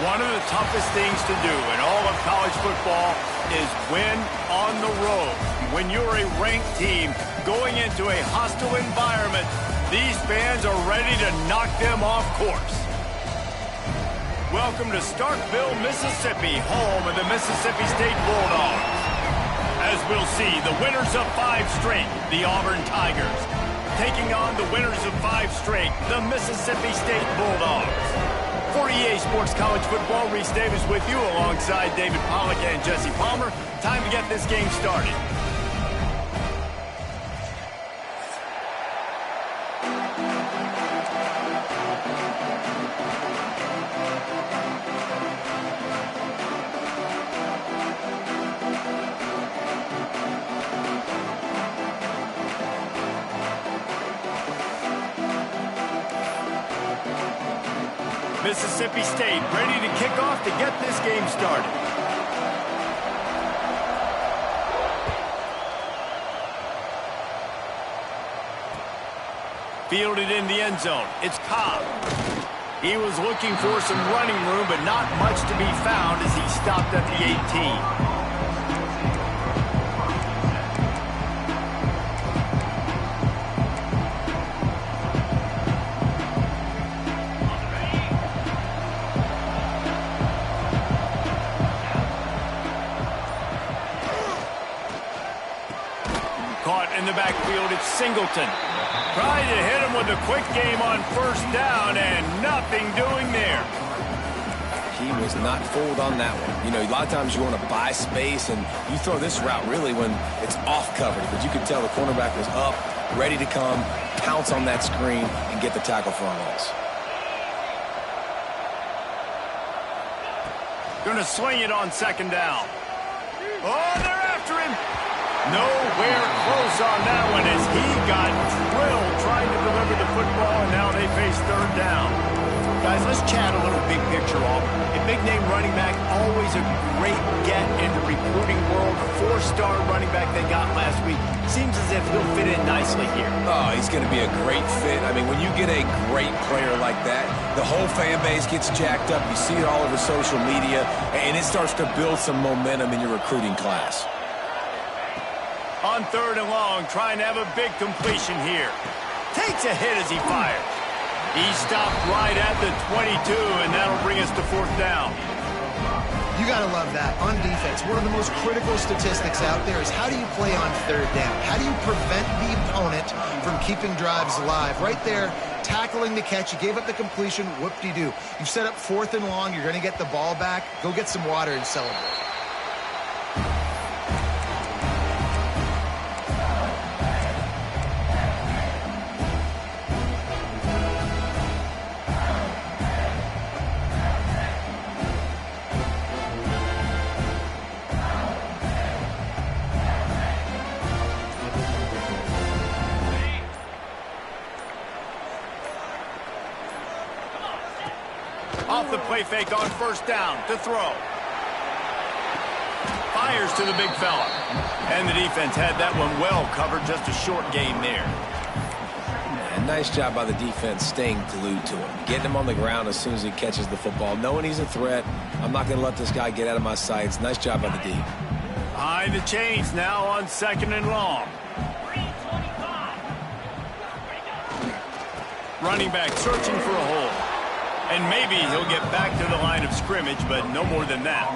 One of the toughest things to do in all of college football is win on the road. When you're a ranked team going into a hostile environment, these fans are ready to knock them off course. Welcome to Starkville, Mississippi, home of the Mississippi State Bulldogs. As we'll see, the winners of 5 straight, the Auburn Tigers, taking on the winners of 5 straight, the Mississippi State Bulldogs. For EA Sports College Football, Reese Davis with you alongside David Pollack and Jesse Palmer. Time to get this game started. Mississippi State ready to kick off to get this game started. Fielded in the end zone. It's Cobb. He was looking for some running room, but not much to be found as he stopped at the 18. In the backfield, it's Singleton. Trying to hit him with a quick game on first down, and nothing doing there. He was not fooled on that one. You know, a lot of times you want to buy space, and you throw this route really when it's off coverage. But you could tell the cornerback was up, ready to come, pounce on that screen, and get the tackle for a loss. Going to swing it on second down. Oh, they're after him. Nowhere close on that one as he got drilled trying to deliver the football, and now they face third down. Guys, let's chat a little big picture off. A big-name running back, always a great get in the recruiting world. A 4-star running back they got last week. Seems as if he'll fit in nicely here. Oh, he's going to be a great fit. I mean, when you get a great player like that, the whole fan base gets jacked up. You see it all over social media, and it starts to build some momentum in your recruiting class. On third and long, trying to have a big completion here. Takes a hit as he fires. He stopped right at the 22, and that'll bring us to fourth down. You got to love that. On defense, one of the most critical statistics out there is how do you play on third down? How do you prevent the opponent from keeping drives alive? Right there, tackling the catch. You gave up the completion. Whoop-de-doo. You've set up fourth and long. You're going to get the ball back. Go get some water and celebrate. Off the play fake on first down to throw. Fires to the big fella. And the defense had that one well covered. Just a short gain there. And nice job by the defense staying glued to him. Getting him on the ground as soon as he catches the football. Knowing he's a threat. I'm not going to let this guy get out of my sights. Nice job by the D. Behind the chains now on second and long. Running back searching for a hole. And maybe he'll get back to the line of scrimmage, but no more than that.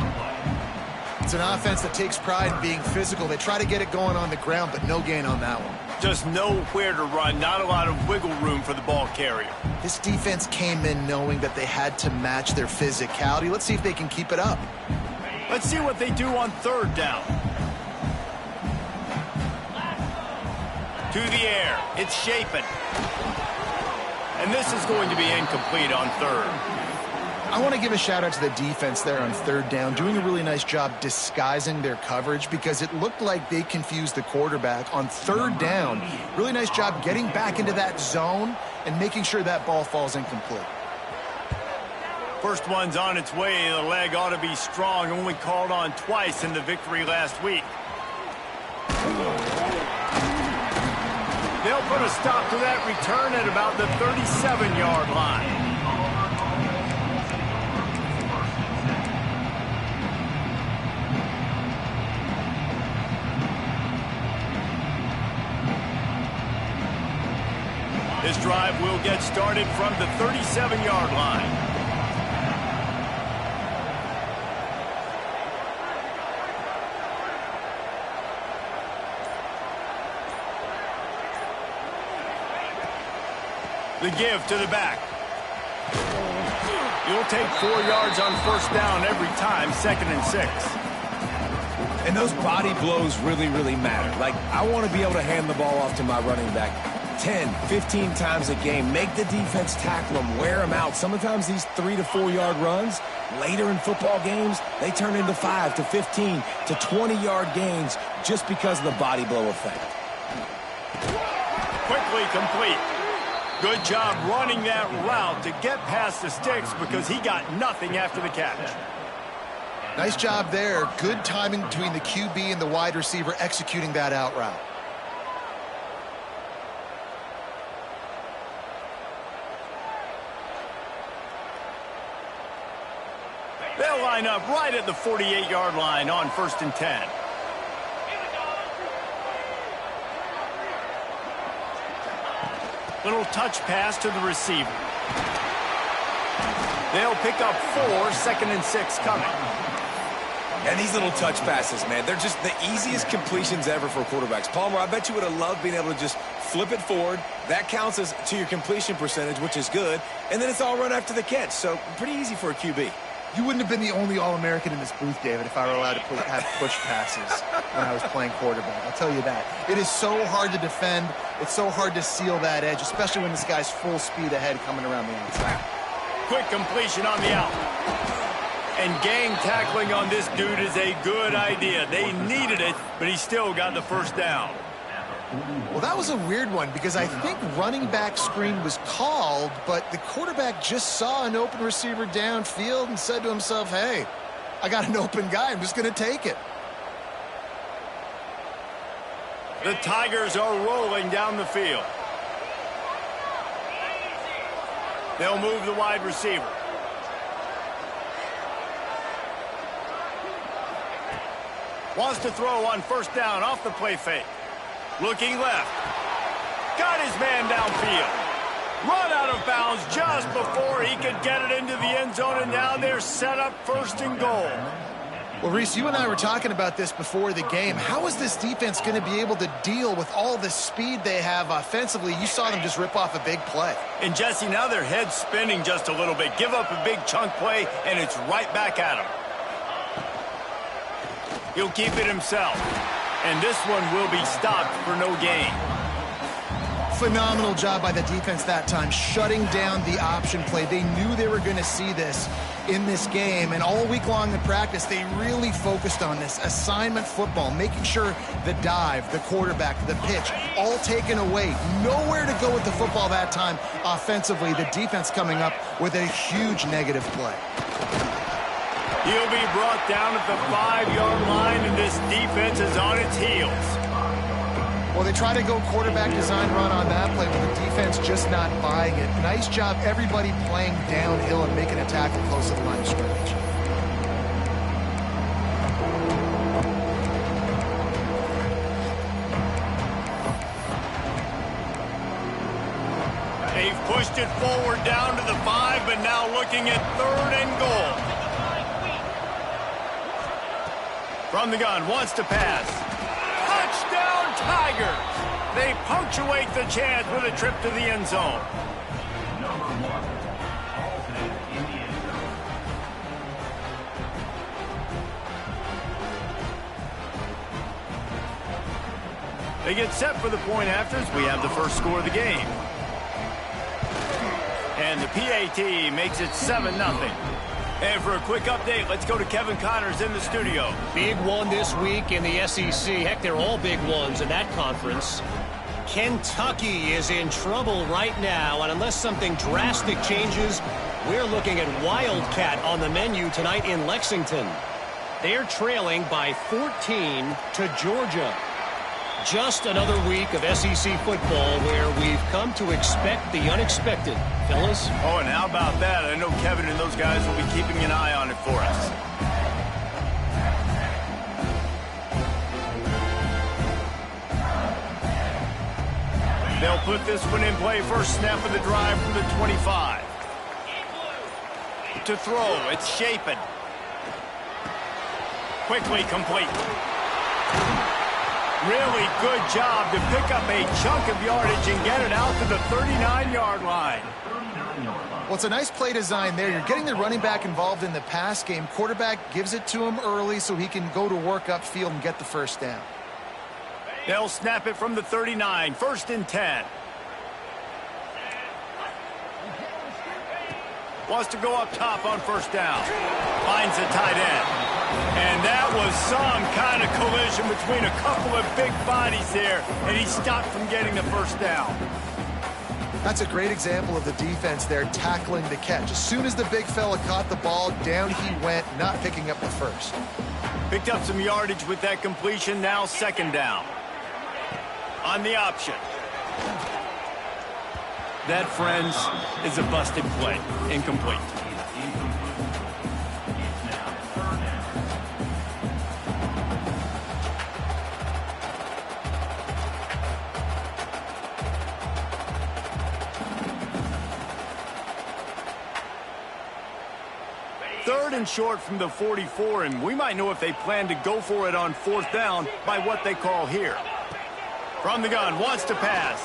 It's an offense that takes pride in being physical. They try to get it going on the ground, but no gain on that one. Just nowhere to run, not a lot of wiggle room for the ball carrier. This defense came in knowing that they had to match their physicality. Let's see if they can keep it up. Let's see what they do on third down. To the air, it's Shapen. And this is going to be incomplete on third. I want to give a shout out to the defense there on third down, doing a really nice job disguising their coverage because it looked like they confused the quarterback on third down. Really nice job getting back into that zone and making sure that ball falls incomplete. First one's on its way. The leg ought to be strong. Only called on twice in the victory last week. They'll put a stop to that return at about the 37-yard line. drive will get started from the 37-yard line. The give to the back. You'll take 4 yards on first down every time, 2nd and 6. And those body blows really, really matter. Like, I want to be able to hand the ball off to my running back 10, 15 times a game. Make the defense tackle them, wear them out. Sometimes these 3 to 4 yard runs, later in football games, they turn into 5 to 15 to 20-yard gains just because of the body blow effect. Quickly complete. Good job running that route to get past the sticks because he got nothing after the catch. Nice job there. Good timing between the QB and the wide receiver executing that out route. They'll line up right at the 48-yard line on 1st and 10. Little touch pass to the receiver. They'll pick up 4, 2nd and 6 coming. And these little touch passes, man, they're just the easiest completions ever for quarterbacks. Palmer, I bet you would have loved being able to just flip it forward. That counts as to your completion percentage, which is good. And then it's all run after the catch. So pretty easy for a QB. You wouldn't have been the only All-American in this booth, David, if I were allowed to have push passes when I was playing quarterback. I'll tell you that. It is so hard to defend. It's so hard to seal that edge, especially when this guy's full speed ahead coming around the outside. Quick completion on the out. And gang tackling on this dude is a good idea. They needed it, but he still got the first down. Well, that was a weird one because I think running back screen was called, but the quarterback just saw an open receiver downfield and said to himself, hey, I got an open guy. I'm just going to take it. The Tigers are rolling down the field. They'll move the wide receiver. Wants to throw on 1st down off the play fake. Looking left. Got his man downfield. Run out of bounds just before he could get it into the end zone, and now they're set up 1st and goal. Well, Reese, you and I were talking about this before the game. How is this defense going to be able to deal with all the speed they have offensively? You saw them just rip off a big play. And, Jesse, now their head's spinning just a little bit. Give up a big chunk play, and it's right back at him. He'll keep it himself. And this one will be stopped for no gain. Phenomenal job by the defense that time, shutting down the option play. They knew they were going to see this in this game, and all week long in practice, they really focused on this assignment football, making sure the dive, the quarterback, the pitch, all taken away. Nowhere to go with the football that time offensively. The defense coming up with a huge negative play. He'll be brought down at the 5-yard line, and this defense is on its heels. Well, they try to go quarterback design run on that play, but the defense just not buying it. Nice job, everybody playing downhill and making a tackle close to the line of scrimmage. They've pushed it forward down to the 5, but now looking at 3rd and goal. From the gun, wants to pass. Touchdown, Tigers! They punctuate the chance with a trip to the end zone. They get set for the point afters. We have the first score of the game. And the PAT makes it 7-0. And for a quick update, let's go to Kevin Connors in the studio. Big one this week in the SEC. Heck, they're all big ones in that conference. Kentucky is in trouble right now, and unless something drastic changes, we're looking at Wildcat on the menu tonight in Lexington. They're trailing by 14 to Georgia. Just another week of SEC football where we've come to expect the unexpected. Fellas? Oh, and how about that? I know Kevin and those guys will be keeping an eye on it for us. They'll put this one in play. First snap of the drive from the 25. To throw, it's Shapen. Quickly complete. Really good job to pick up a chunk of yardage and get it out to the 39-yard line. Well, it's a nice play design there. You're getting the running back involved in the pass game. Quarterback gives it to him early so he can go to work upfield and get the first down. They'll snap it from the 39. First and 10. Wants to go up top on first down. Finds a tight end. And that was some kind of collision between a couple of big bodies there, and he stopped from getting the first down. That's a great example of the defense there tackling the catch. As soon as the big fella caught the ball, down he went, not picking up the first. Picked up some yardage with that completion. Now second down. On the option. That, friends, is a busted play. Incomplete. Third and short from the 44, and we might know if they plan to go for it on fourth down by what they call here. From the gun, wants to pass.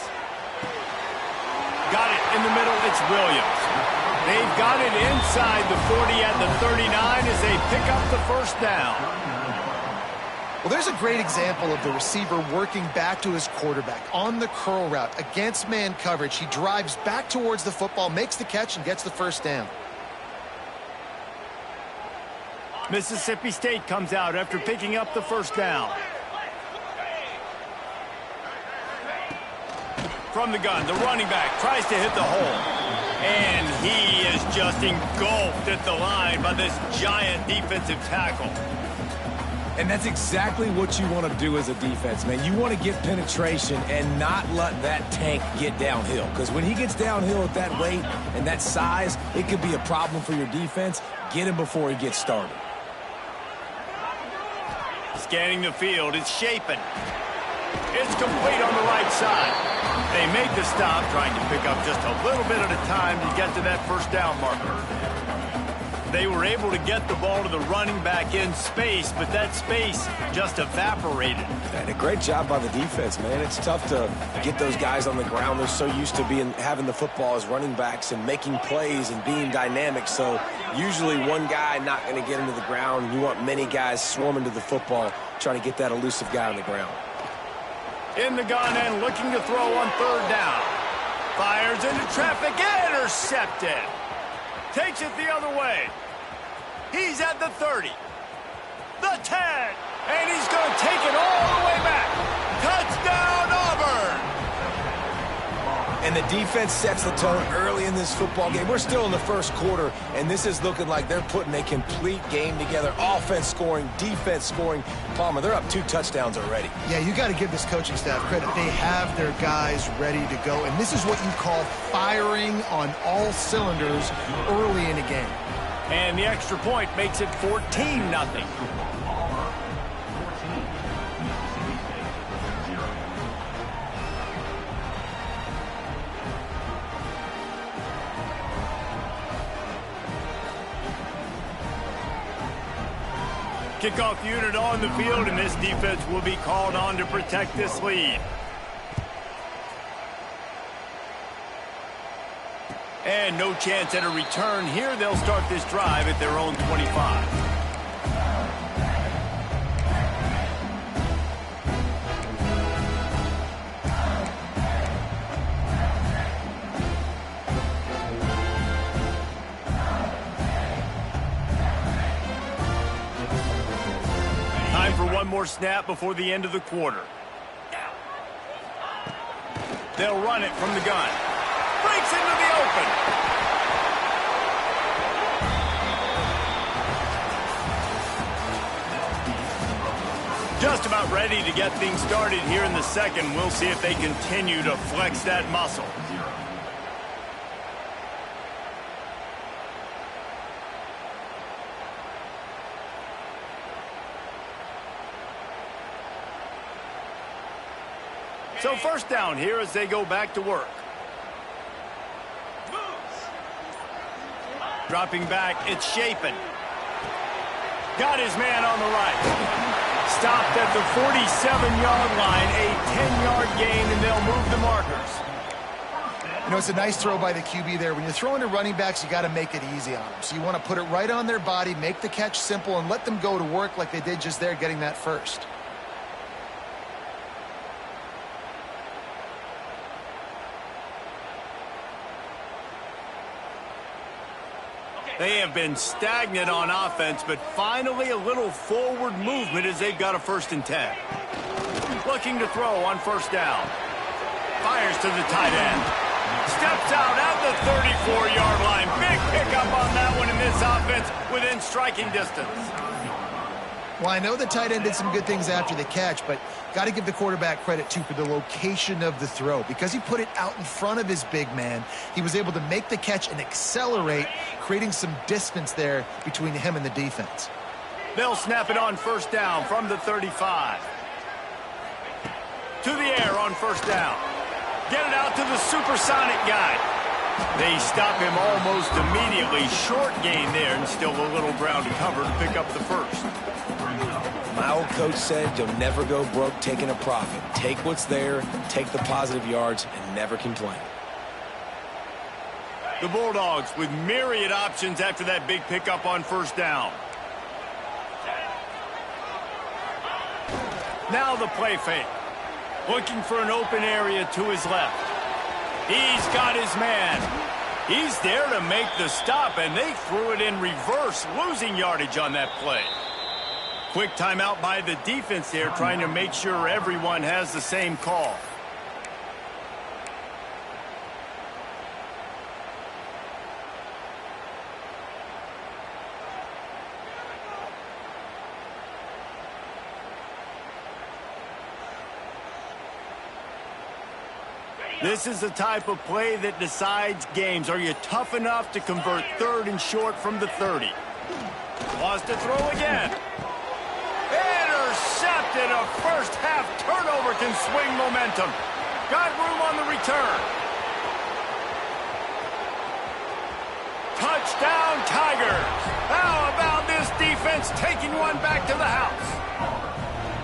Got it in the middle, it's Williams. They've got it inside the 40 at the 39 as they pick up the first down. Well, there's a great example of the receiver working back to his quarterback on the curl route against man coverage. He drives back towards the football, makes the catch, and gets the first down. Mississippi State comes out after picking up the first down. From the gun, the running back tries to hit the hole. And he is just engulfed at the line by this giant defensive tackle. And that's exactly what you want to do as a defense, man. You want to get penetration and not let that tank get downhill. Because when he gets downhill at that weight and that size, it could be a problem for your defense. Get him before he gets started. Scanning the field, it's Shapen. It's complete on the right side. They make the stop, trying to pick up just a little bit at a time to get to that first down marker. They were able to get the ball to the running back in space, but that space just evaporated. And a great job by the defense, man. It's tough to get those guys on the ground. They're so used to having the football as running backs and making plays and being dynamic. So usually one guy not going to get into the ground. You want many guys swarming to the football, trying to get that elusive guy on the ground. In the gun and looking to throw on third down. Fires into traffic, intercepted. Takes it the other way. He's at the 30. The 10. And he's going to take it all the way back. Touchdown, Auburn. And the defense sets the tone early in this football game. We're still in the first quarter, and this is looking like they're putting a complete game together. Offense scoring, defense scoring. Palmer, they're up 2 touchdowns already. Yeah, you got to give this coaching staff credit. They have their guys ready to go, and this is what you call firing on all cylinders early in a game. And the extra point makes it 14-0. Kickoff unit on the field, and this defense will be called on to protect this lead. And no chance at a return here. They'll start this drive at their own 25. Time for one more snap before the end of the quarter. They'll run it from the gun. Breaks into the open. Just about ready to get things started here in the second. We'll see if they continue to flex that muscle. So first down here as they go back to work. Dropping back, it's Shapen. Got his man on the right. Stopped at the 47-yard line, a 10-yard gain, and they'll move the markers. You know, it's a nice throw by the QB there. When you're throwing to running backs, you got to make it easy on them. So you want to put it right on their body, make the catch simple, and let them go to work like they did just there, getting that first. They have been stagnant on offense, but finally a little forward movement as they've got a 1st and 10. Looking to throw on first down. Fires to the tight end. Steps out at the 34-yard line. Big pickup on that one in this offense within striking distance. Well, I know the tight end did some good things after the catch, but got to give the quarterback credit, too, for the location of the throw. Because he put it out in front of his big man, he was able to make the catch and accelerate, creating some distance there between him and the defense. They'll snap it on first down from the 35. To the air on first down. Get it out to the supersonic guy. They stop him almost immediately. Short gain there, and still a little ground to cover to pick up the first. My old coach said you'll never go broke taking a profit. Take what's there, take the positive yards, and never complain. The Bulldogs with myriad options after that big pickup on first down. Now the play fake. Looking for an open area to his left. He's got his man. He's there to make the stop, and they threw it in reverse, losing yardage on that play. Quick timeout by the defense there, trying to make sure everyone has the same call. This is the type of play that decides games. Are you tough enough to convert 3rd and short from the 30? Wants to throw again. Intercepted. A first half turnover can swing momentum. Got room on the return. Touchdown Tigers. How about this defense taking one back to the house?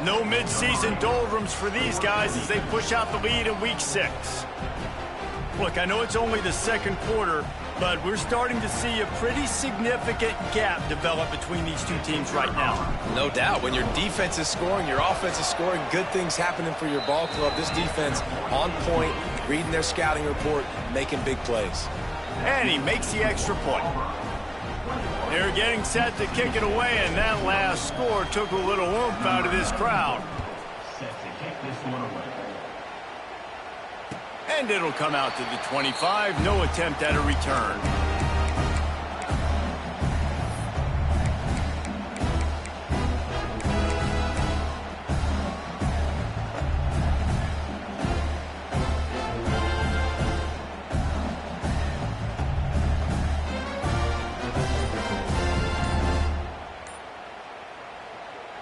No midseason doldrums for these guys as they push out the lead in week 6. Look, I know it's only the 2nd quarter, but we're starting to see a pretty significant gap develop between these two teams right now. No doubt. When your defense is scoring, your offense is scoring, good things happening for your ball club. This defense on point, reading their scouting report, making big plays. And he makes the extra point. They're getting set to kick it away, and that last score took a little oomph out of this crowd. And it'll come out to the 25. No attempt at a return.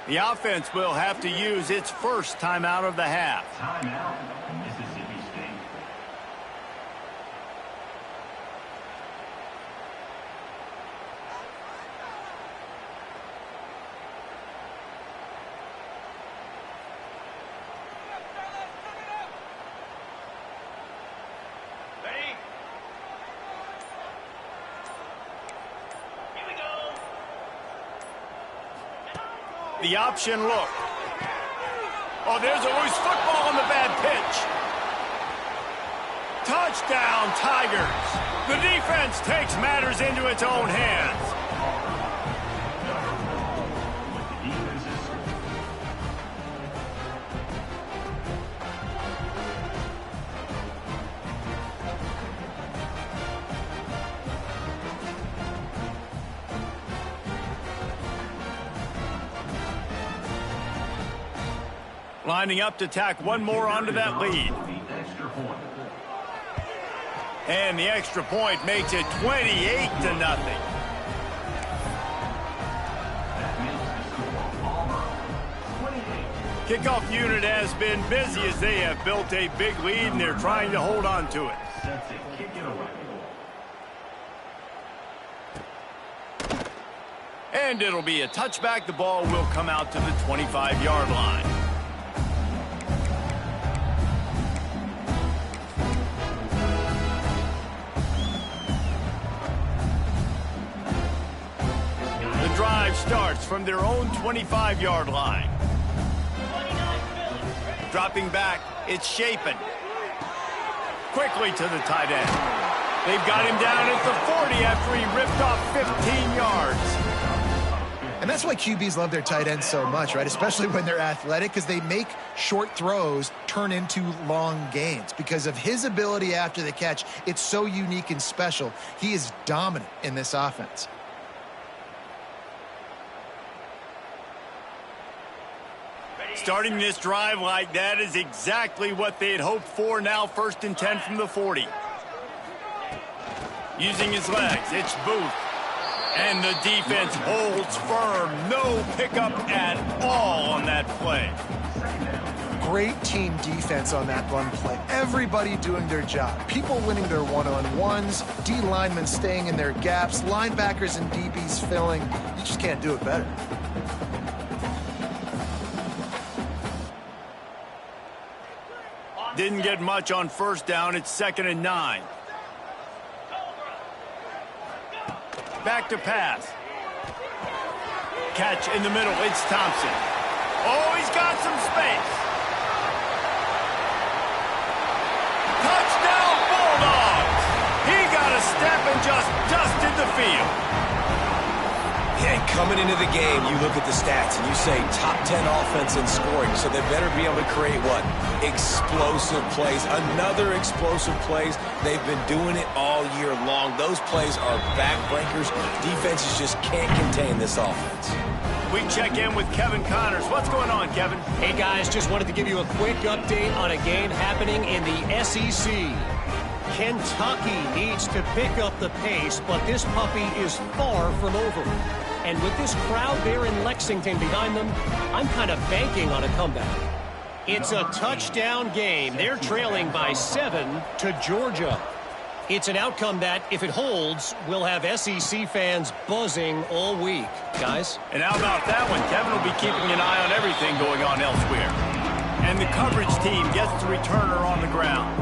The offense will have to use its first timeout of the half. Timeout, Mississippi State. Ready? Here we go. The option look. Oh, there's a loose football on the bad pitch. Touchdown, Tigers. The defense takes matters into its own hands. Lining up to tack one more onto that lead. And the extra point makes it 28-0. Kickoff unit has been busy as they have built a big lead, and they're trying to hold on to it. Sets it. Kick it away. And it'll be a touchback. The ball will come out to the 25-yard line. The drive starts from their own 25-yard line. Dropping back, it's Shapen. Quickly to the tight end. They've got him down at the 40 after he ripped off 15 yards. And that's why QBs love their tight ends so much, right? Especially when they're athletic, because they make short throws turn into long gains. Because of his ability after the catch, it's so unique and special. He is dominant in this offense. Starting this drive like that is exactly what they had hoped for. Now 1st and 10 from the 40. Using his legs, it's Booth. And the defense holds firm. No pickup at all on that play. Great team defense on that run play. Everybody doing their job. People winning their one-on-ones, D linemen staying in their gaps, linebackers and DBs filling. You just can't do it better. Didn't get much on 1st down. It's 2nd and 9. Back to pass. Catch in the middle. It's Thompson. Oh, he's got some space. Touchdown, Bulldogs. He got a step and just dusted the field. Yeah, coming into the game, you look at the stats and you say top 10 offense in scoring, so they better be able to create what? Explosive plays. Another explosive plays. They've been doing it all year long. Those plays are backbreakers. Defenses just can't contain this offense. We check in with Kevin Connors. What's going on, Kevin? Hey, guys, just wanted to give you a quick update on a game happening in the SEC. Kentucky needs to pick up the pace, but this puppy is far from over. And with this crowd there in Lexington behind them, I'm kind of banking on a comeback. It's a touchdown game. They're trailing by 7 to Georgia. It's an outcome that, if it holds, will have SEC fans buzzing all week. Guys? And how about that one? Kevin will be keeping an eye on everything going on elsewhere. And the coverage team gets the returner on the ground.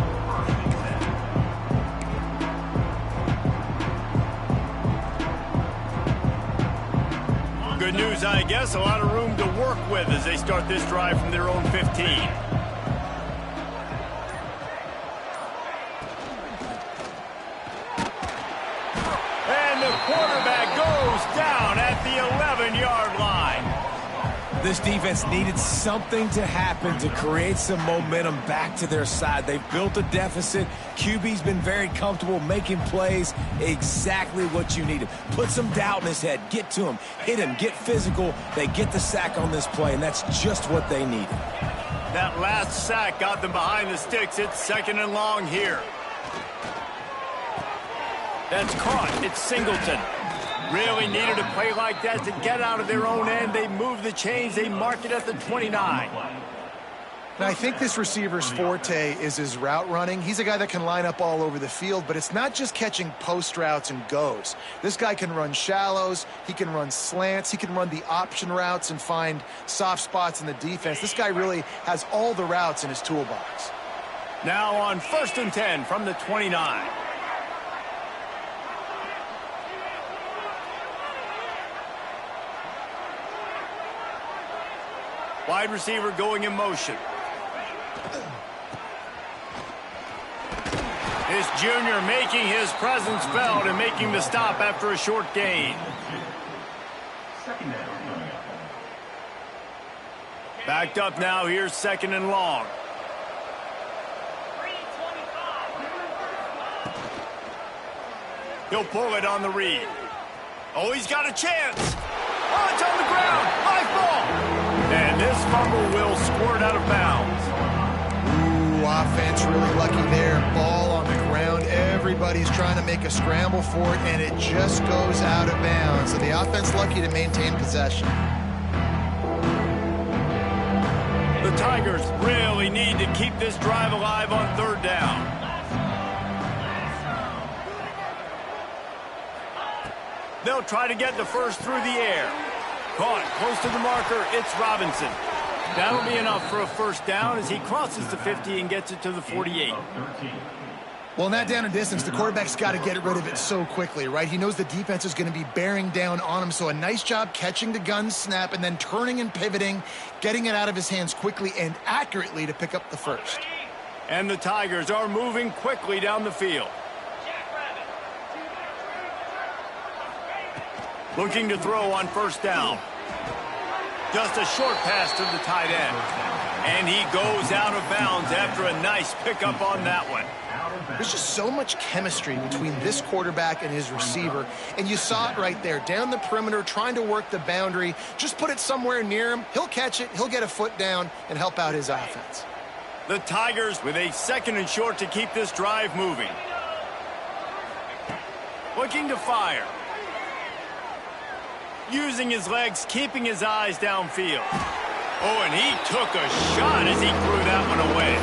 Good news, I guess. A lot of room to work with as they start this drive from their own 15. And the quarterback goes down at the 11-yard line. This defense needed something to happen to create some momentum back to their side. They've built a deficit. QB's been very comfortable making plays. Exactly what you needed. Put some doubt in his head. Get to him. Hit him. Get physical. They get the sack on this play, and that's just what they needed. That last sack got them behind the sticks. It's 2nd and long here. That's caught. It's Singleton. Really needed a play like that to get out of their own end. They move the chains. They mark it at the 29. Now, I think this receiver's forte is his route running. He's a guy that can line up all over the field, but it's not just catching post routes and goes. This guy can run shallows. He can run slants. He can run the option routes and find soft spots in the defense. This guy really has all the routes in his toolbox. Now on 1st and 10 from the 29. Wide receiver going in motion. This junior making his presence felt and making the stop after a short gain. Backed up now. Here's 2nd and long. He'll pull it on the read. Oh, he's got a chance. Oh, it's on the ground. Live ball. And this fumble will squirt out of bounds. Ooh, offense really lucky there. Ball on the ground. Everybody's trying to make a scramble for it, and it just goes out of bounds. So the offense lucky to maintain possession. Tigers really need to keep this drive alive on third down. They'll try to get the first through the air. Caught close to the marker, it's Robinson. That'll be enough for a first down as he crosses the 50 and gets it to the 48. Well, in that down and distance, the quarterback's got to get rid of it so quickly, right? He knows the defense is going to be bearing down on him, so a nice job catching the gun snap and then turning and pivoting, getting it out of his hands quickly and accurately to pick up the first. And the Tigers are moving quickly down the field. Looking to throw on first down. Just a short pass to the tight end. And he goes out of bounds after a nice pickup on that one. There's just so much chemistry between this quarterback and his receiver, and you saw it right there, down the perimeter, trying to work the boundary. Just put it somewhere near him. He'll catch it, he'll get a foot down, and help out his offense. The Tigers with a 2nd and short to keep this drive moving. Looking to fire. Using his legs, keeping his eyes downfield. Oh, and he took a shot as he threw that one away.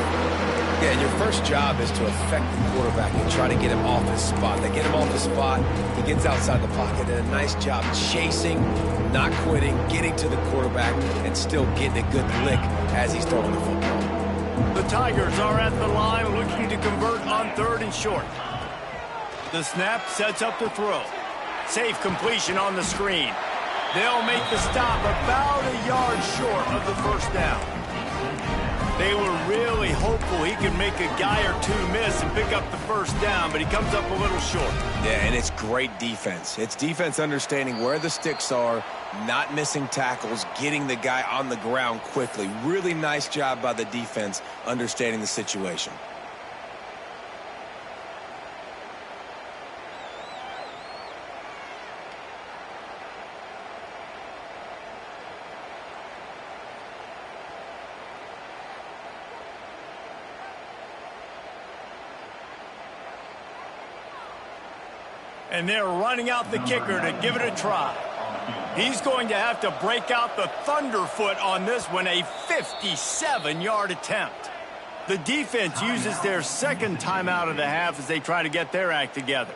Yeah, and your first job is to affect the quarterback and try to get him off his spot. They get him off his spot, he gets outside the pocket, and a nice job chasing, not quitting, getting to the quarterback, and still getting a good lick as he's throwing the football. The Tigers are at the line looking to convert on 3rd and short. The snap sets up the throw. Safe completion on the screen. They'll make the stop about a yard short of the first down. They were really hopeful he could make a guy or two miss and pick up the first down, but he comes up a little short. Yeah, and it's great defense. It's defense understanding where the sticks are, not missing tackles, getting the guy on the ground quickly. Really nice job by the defense understanding the situation. And they're running out the kicker to give it a try. He's going to have to break out the thunderfoot on this one, a 57-yard attempt. The defense uses their 2nd timeout of the half as they try to get their act together.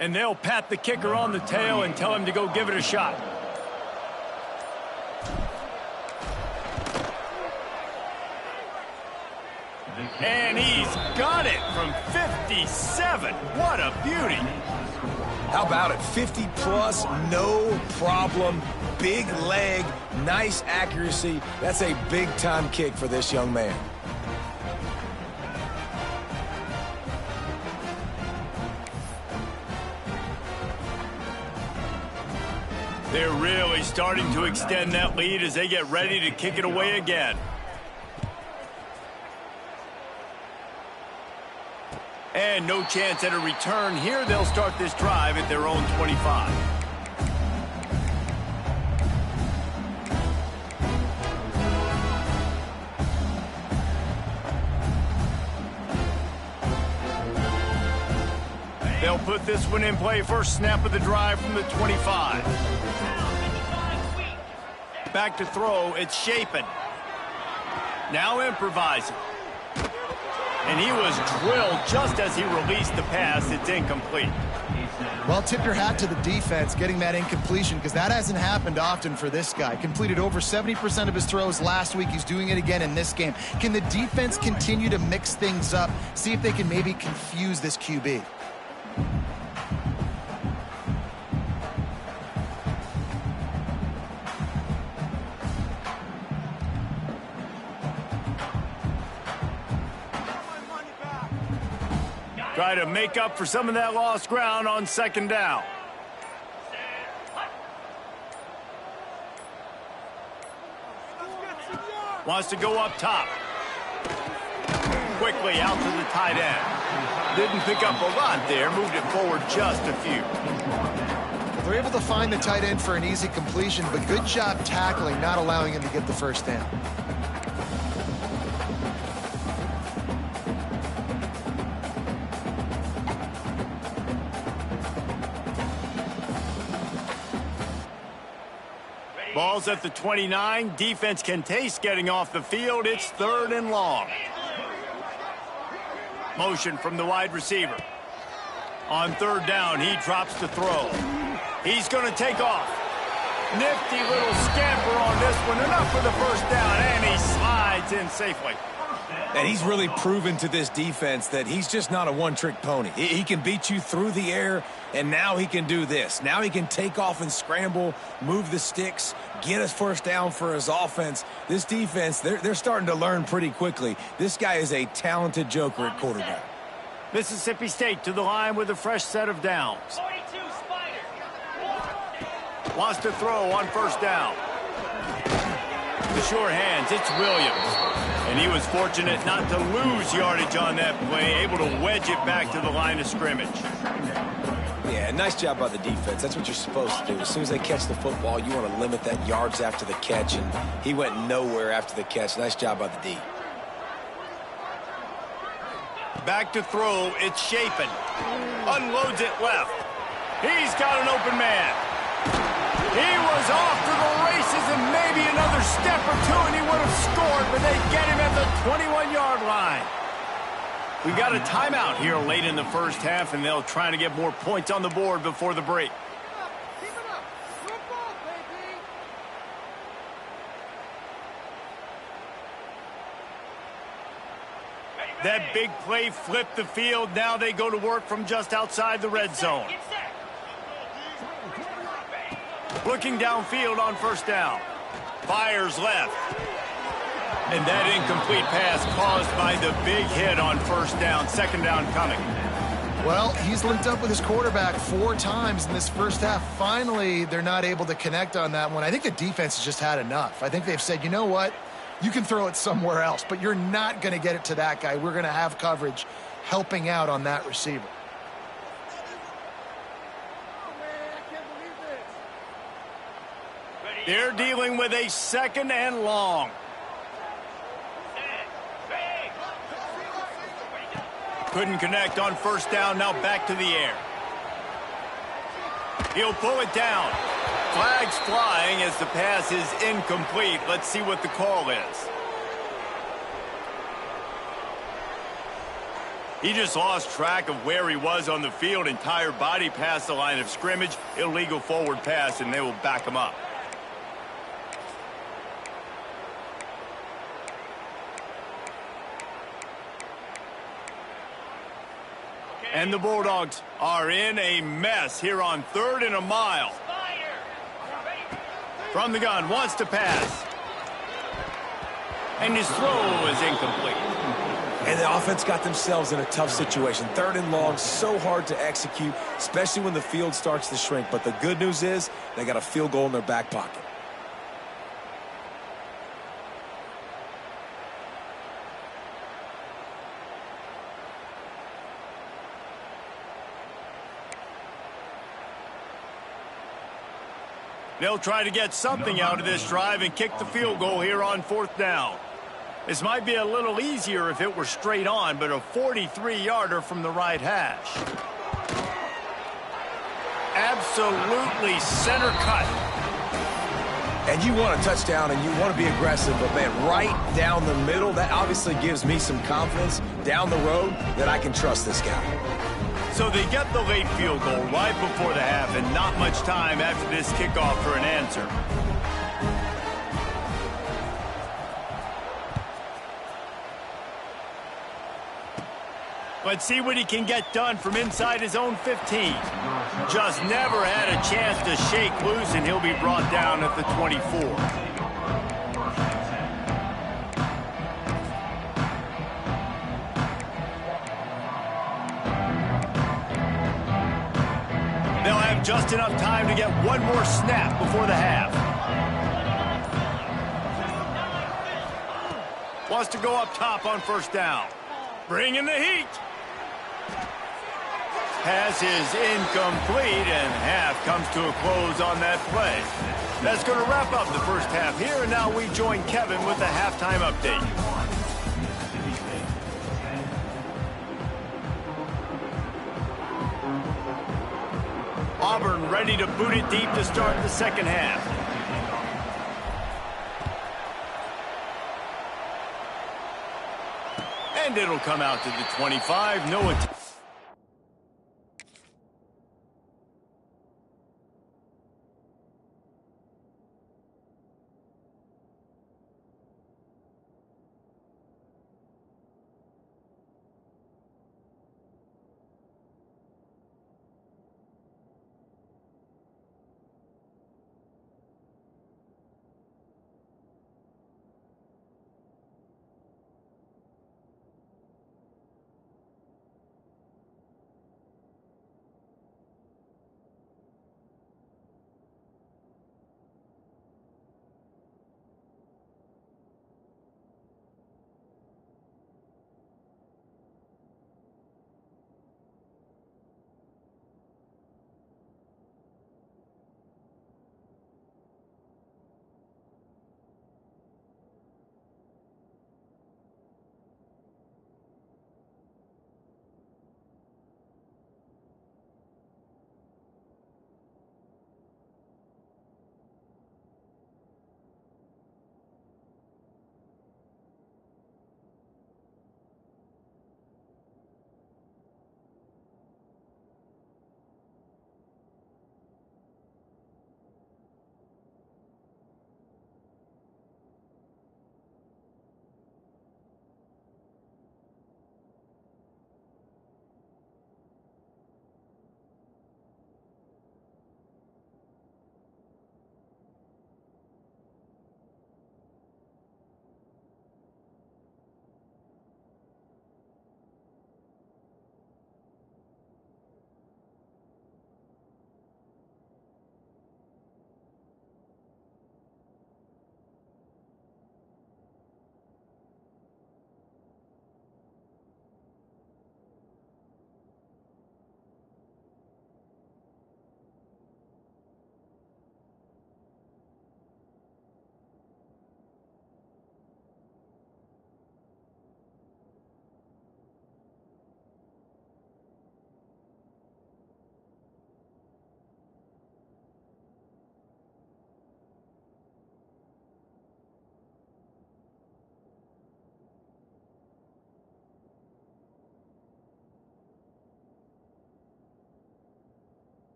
And they'll pat the kicker on the tail and tell him to go give it a shot. And he's got it from 57. What a beauty. How about it? 50-plus, no problem. Big leg, nice accuracy. That's a big-time kick for this young man. They're really starting to extend that lead as they get ready to kick it away again. And no chance at a return here. They'll start this drive at their own 25. They'll put this one in play. First snap of the drive from the 25. Back to throw. It's Shapen. Now improvising. And he was drilled just as he released the pass. It's incomplete. Well, tip your hat to the defense getting that incompletion, because that hasn't happened often for this guy. Completed over 70% of his throws last week. He's doing it again in this game. Can the defense continue to mix things up, see if they can maybe confuse this QB? Try to make up for some of that lost ground on second down. Wants to go up top. Quickly out to the tight end. Didn't pick up a lot there. Moved it forward just a few. They're able to find the tight end for an easy completion, but good job tackling, not allowing him to get the first down. Ball's at the 29. Defense can taste getting off the field. It's 3rd and long. Motion from the wide receiver. On 3rd down, he drops to throw. He's going to take off. Nifty little scamper on this one. Enough for the first down, and he slides in safely. And he's really proven to this defense that he's just not a one-trick pony. He can beat you through the air, and now he can do this. Now he can take off and scramble, move the sticks, get us first down for his offense. This defense, they're starting to learn pretty quickly. This guy is a talented joker at quarterback. Mississippi State to the line with a fresh set of downs. Wants to throw on 1st down. The sure hands, it's Williams. And he was fortunate not to lose yardage on that play, able to wedge it back to the line of scrimmage. Yeah, nice job by the defense. That's what you're supposed to do. As soon as they catch the football, you want to limit that yards after the catch, and he went nowhere after the catch. Nice job by the D. Back to throw, it's Chapin. Unloads it left. He's got an open man. He was off to the races, and maybe another step or two, and he would have scored, but they get him at the 21-yard line. We got a timeout here late in the first half, and they'll try to get more points on the board before the break. That big play flipped the field. Now they go to work from just outside the red zone. Looking downfield on 1st down. Fires left. And that incomplete pass caused by the big hit on 1st down. 2nd down coming. Well, he's linked up with his quarterback 4 times in this first half. Finally, they're not able to connect on that one. I think the defense has just had enough. I think they've said, you know what? You can throw it somewhere else, but you're not going to get it to that guy. We're going to have coverage helping out on that receiver. They're dealing with a 2nd and long. Couldn't connect on 1st down. Now back to the air. He'll pull it down. Flags flying as the pass is incomplete. Let's see what the call is. He just lost track of where he was on the field. Entire body past the line of scrimmage. Illegal forward pass, and they will back him up. And the Bulldogs are in a mess here on 3rd and a mile. From the gun, wants to pass. And his throw is incomplete. And the offense got themselves in a tough situation. 3rd and long, so hard to execute, especially when the field starts to shrink. But the good news is they got a field goal in their back pocket. They'll try to get something out of this drive and kick the field goal here on 4th down. This might be a little easier if it were straight on, but a 43-yarder from the right hash. Absolutely center cut. And you want a touchdown and you want to be aggressive, but man, right down the middle, that obviously gives me some confidence down the road that I can trust this guy. So they get the late field goal right before the half and not much time after this kickoff for an answer. Let's see what he can get done from inside his own 15. Just never had a chance to shake loose, and he'll be brought down at the 24. They'll have just enough time to get one more snap before the half. Wants to go up top on first down. Bringing the heat. Pass is incomplete, and half comes to a close on that play. That's going to wrap up the first half here, and now we join Kevin with the halftime update. Auburn ready to boot it deep to start the second half. And it'll come out to the 25. No attempt.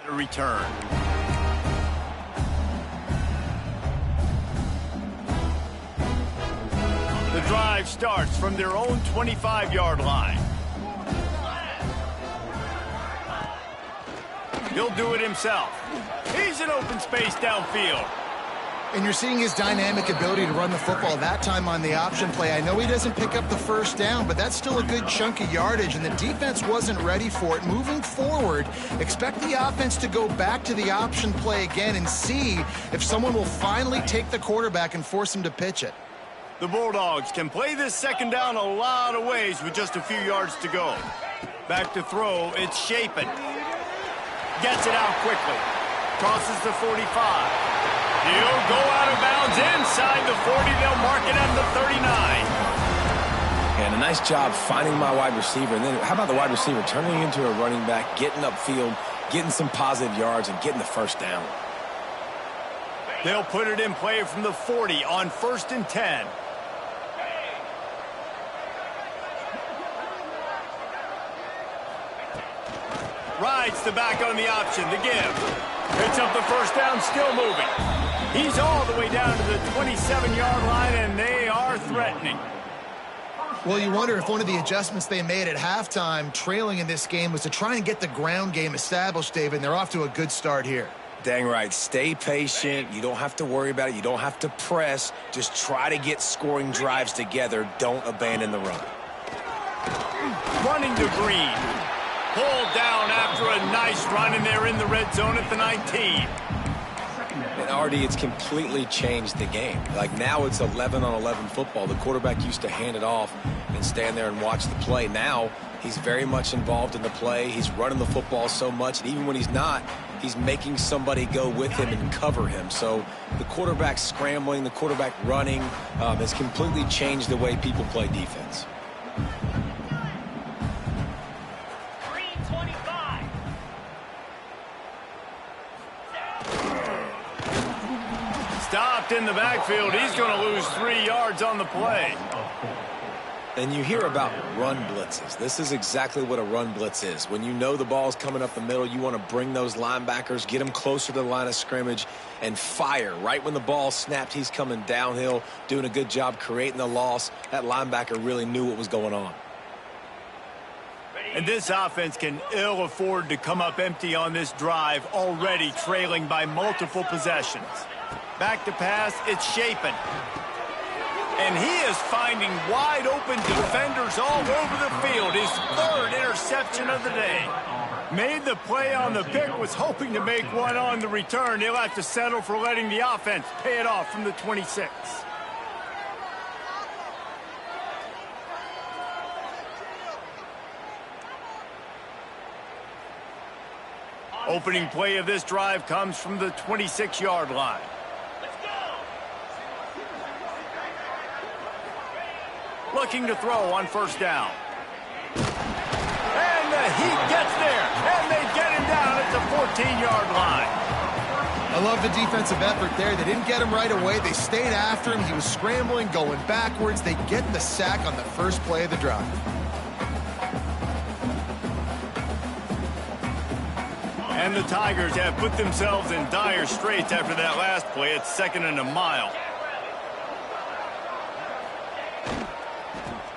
the return. The drive starts from their own 25-yard line. He'll do it himself. He's in open space downfield. And you're seeing his dynamic ability to run the football, that time on the option play. I know he doesn't pick up the first down, but that's still a good chunk of yardage, and the defense wasn't ready for it. Moving forward, expect the offense to go back to the option play again and see if someone will finally take the quarterback and force him to pitch it. The Bulldogs can play this second down a lot of ways with just a few yards to go. Back to throw, it's Shapen. Gets it out quickly. Crosses the 45. He'll go out of bounds inside the 40. They'll mark it at the 39. And a nice job finding my wide receiver. And then how about the wide receiver turning into a running back, getting upfield, getting some positive yards, and getting the first down. They'll put it in play from the 40 on 1st and 10. Rides the back on the option, the give. Picks up the first down, still moving. He's all the way down to the 27-yard line, and they are threatening. Well, you wonder if one of the adjustments they made at halftime, trailing in this game, was to try and get the ground game established, David, and they're off to a good start here. Dang right. Stay patient. You don't have to worry about it. You don't have to press. Just try to get scoring drives together. Don't abandon the run. Running to Green. Pulled down after a nice run, and they're in the red zone at the 19. And Artie, it's completely changed the game. Like now it's 11-on-11 football. The quarterback used to hand it off and stand there and watch the play. Now he's very much involved in the play. He's running the football so much, and even when he's not, he's making somebody go with him and cover him. So the quarterback scrambling, the quarterback running has completely changed the way people play defense. Stopped in the backfield. He's going to lose 3 yards on the play. And you hear about run blitzes. This is exactly what a run blitz is. When you know the ball's coming up the middle, you want to bring those linebackers, get them closer to the line of scrimmage, and fire. Right when the ball snapped, he's coming downhill, doing a good job creating the loss. That linebacker really knew what was going on. And this offense can ill afford to come up empty on this drive, already trailing by multiple possessions. Back to pass, it's Shapen. And he is finding wide open defenders all over the field. His 3rd interception of the day. Made the play on the pick, was hoping to make one on the return. He'll have to settle for letting the offense pay it off from the 26. Opening play of this drive comes from the 26-yard line. Looking to throw on 1st down. And the heat gets there, and they get him down at the 14-yard line. I love the defensive effort there. They didn't get him right away. They stayed after him. He was scrambling, going backwards. They get the sack on the first play of the drive. And the Tigers have put themselves in dire straits after that last play. It's 2nd and a mile.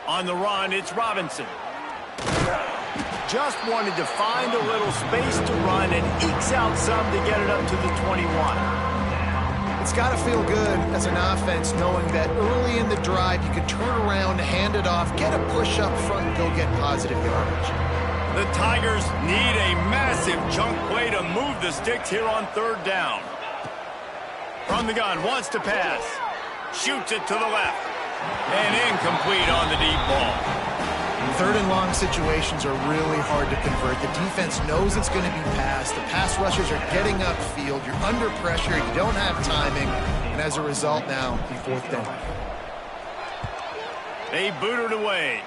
On the run, it's Robinson. Just wanted to find a little space to run and ekes out some to get it up to the 21. It's got to feel good as an offense knowing that early in the drive you can turn around, hand it off, get a push up front, and go get positive yardage. The Tigers need a massive chunk play to move the sticks here on 3rd down. From the gun, wants to pass. Shoots it to the left. And incomplete on the deep ball. 3rd and long situations are really hard to convert. The defense knows it's going to be passed. The pass rushers are getting upfield. You're under pressure. You don't have timing. And as a result now, 4th down. They boot it away.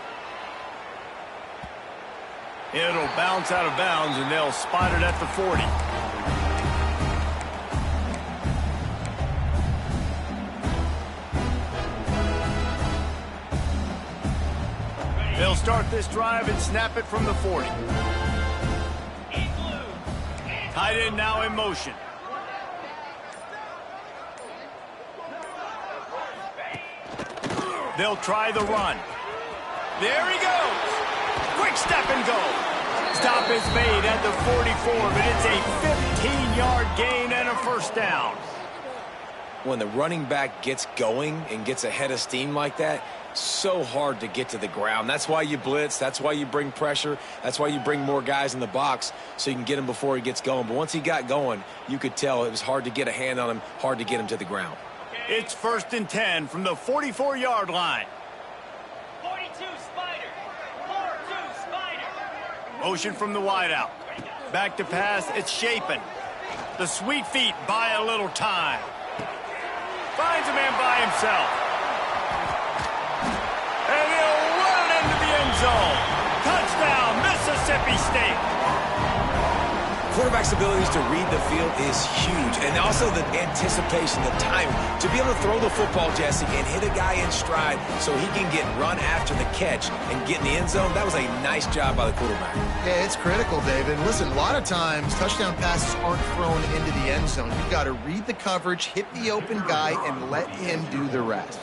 It'll bounce out of bounds, and they'll spot it at the 40. They'll start this drive and snap it from the 40. Tight end now in motion. They'll try the run. There he goes. Quick step and go. Stop is made at the 44, but it's a 15-yard gain and a first down. When the running back gets going and gets ahead of steam like that, so hard to get to the ground. That's why you blitz. That's why you bring pressure. That's why you bring more guys in the box so you can get him before he gets going. But once he got going, you could tell it was hard to get a hand on him, hard to get him to the ground. It's 1st and 10 from the 44-yard line. 42 Spider. 4-2 Spider. Motion from the wideout. Back to pass. It's Shapen. The sweet feet buy a little time. Finds a man by himself. And he'll run it into the end zone. Touchdown, Mississippi State. Quarterback's abilities to read the field is huge. And also the anticipation, the timing. To be able to throw the football, Jesse, and hit a guy in stride so he can get run after the catch and get in the end zone, that was a nice job by the quarterback. Yeah, it's critical, David. Listen, a lot of times touchdown passes aren't thrown into the end zone. You've got to read the coverage, hit the open guy, and let him do the rest.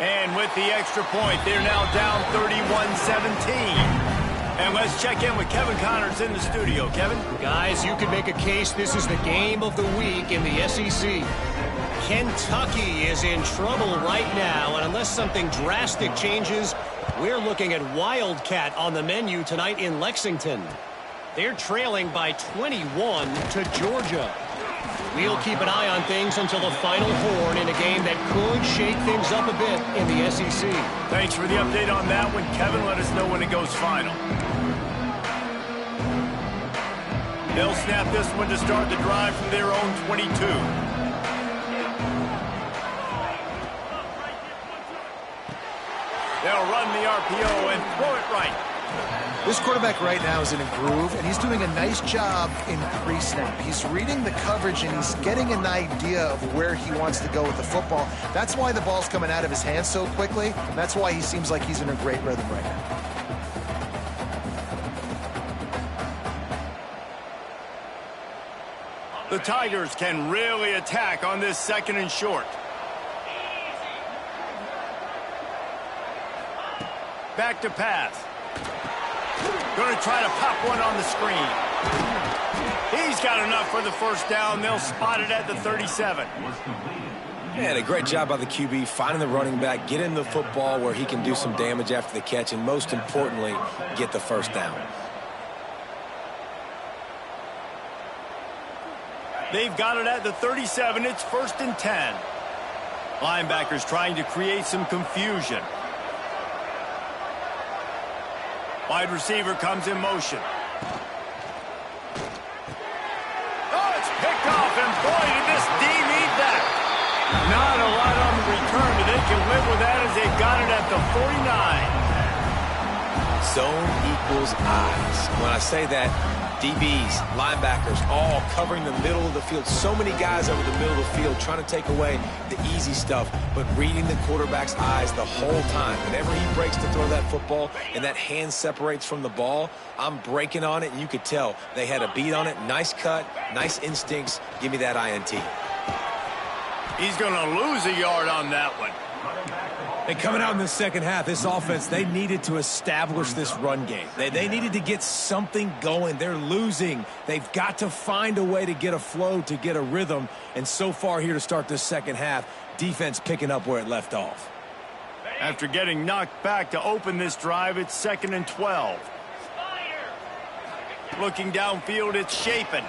And with the extra point, they're now down 31-17. And let's check in with Kevin Connors in the studio. Kevin? Guys, you can make a case this is the game of the week in the SEC. Kentucky is in trouble right now, and unless something drastic changes, we're looking at Wildcat on the menu tonight in Lexington. They're trailing by 21 to Georgia. We'll keep an eye on things until the final horn in a game that could shake things up a bit in the SEC. Thanks for the update on that one, Kevin. Let us know when it goes final. They'll snap this one to start the drive from their own 22. They'll run the RPO and throw it right. This quarterback right now is in a groove, and he's doing a nice job in pre-snap. He's reading the coverage, and he's getting an idea of where he wants to go with the football. That's why the ball's coming out of his hands so quickly, and that's why he seems like he's in a great rhythm right now. The Tigers can really attack on this 2nd and short. Back to pass. Going to try to pop one on the screen. He's got enough for the first down. They'll spot it at the 37. And a great job by the QB finding the running back, getting the football where he can do some damage after the catch, and most importantly, get the first down. They've got it at the 37. It's 1st and 10. Linebackers trying to create some confusion. Wide receiver comes in motion. Oh, it's picked off, and boy, did this D need that. Not a lot on the return, but they can live with that as they've got it at the 49. Zone equals eyes. When I say that, DBs, linebackers, all covering the middle of the field. So many guys over the middle of the field trying to take away the easy stuff, but reading the quarterback's eyes the whole time. Whenever he breaks to throw that football and that hand separates from the ball, I'm breaking on it, and you could tell they had a beat on it. Nice cut, nice instincts. Give me that INT. He's going to lose a yard on that one. And coming out in the second half, this offense, they needed to establish this run game. They needed to get something going. They're losing. They've got to find a way to get a flow, to get a rhythm. And so far here to start this second half, defense picking up where it left off. After getting knocked back to open this drive, it's 2nd and 12. Looking downfield, it's Shapen.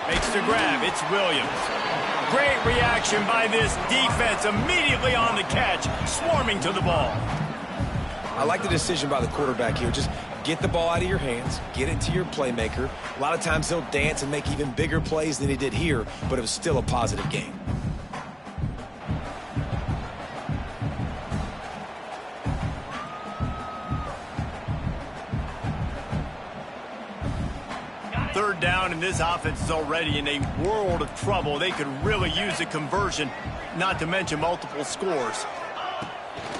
Makes the grab. It's Williams. Great reaction by this defense, immediately on the catch, swarming to the ball. I like the decision by the quarterback here. Just get the ball out of your hands, get it to your playmaker. A lot of times he'll dance and make even bigger plays than he did here, but it was still a positive game. Third down, and this offense is already in a world of trouble. They could really use a conversion, not to mention multiple scores.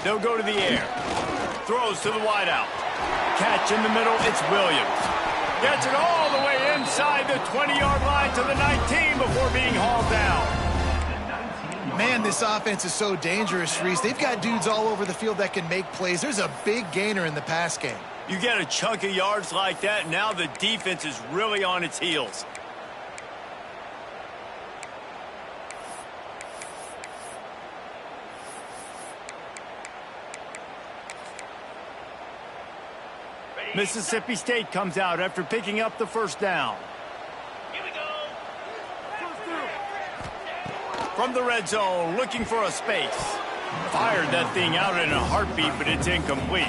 They'll go to the air. Throws to the wideout. Catch in the middle, it's Williams. Gets it all the way inside the 20-yard line to the 19 before being hauled down. Man, this offense is so dangerous, Reese. They've got dudes all over the field that can make plays. There's a big gainer in the pass game. You get a chunk of yards like that, and now the defense is really on its heels. Mississippi State comes out after picking up the first down. Here we go. From the red zone, looking for a space. Fired that thing out in a heartbeat, but it's incomplete.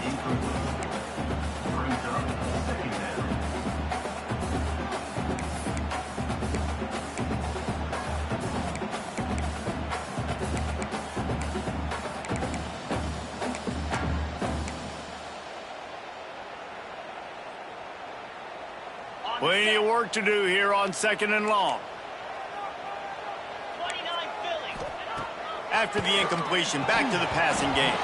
Plenty of work to do here on 2nd and long. 29 Philly. After the incompletion, back to the passing game.